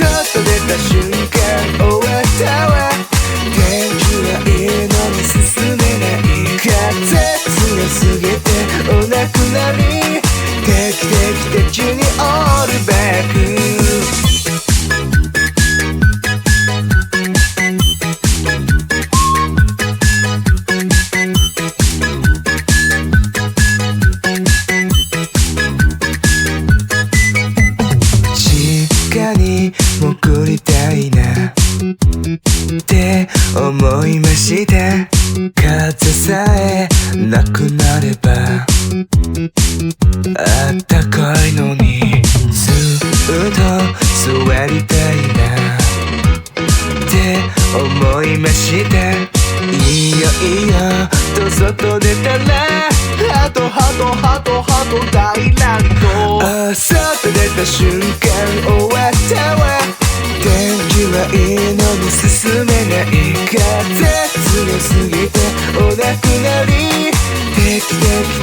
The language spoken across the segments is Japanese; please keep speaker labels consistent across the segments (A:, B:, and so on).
A: 外出た瞬間終わったわ天気はいいのに進めない風強すぎてお亡くなり定期的にオールバック潜りたいなって思いました風さえなくなればあったかいのにずっと座りたいなって思いましたいいよいいよと外出たらハト大乱闘外出た瞬間終わったわ天気はいいのに進めない風強すぎてお亡くなり定期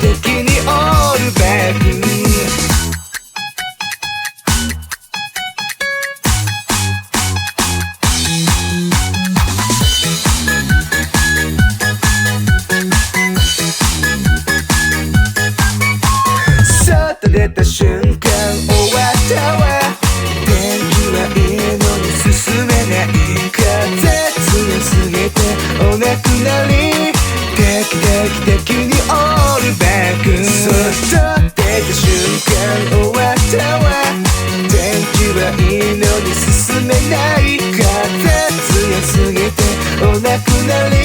A: 的にオールバック外出た瞬間終わったわ天気はいいのに進めない風強すぎてお亡くなり定期的にオールバック外出た瞬間終わったわ天気はいいのに進めない風強すぎてお亡くなり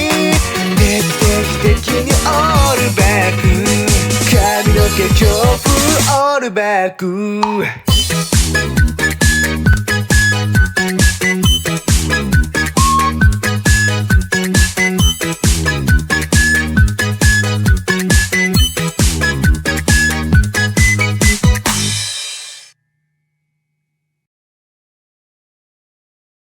A: 定期的にオールバック髪の毛強風オールバック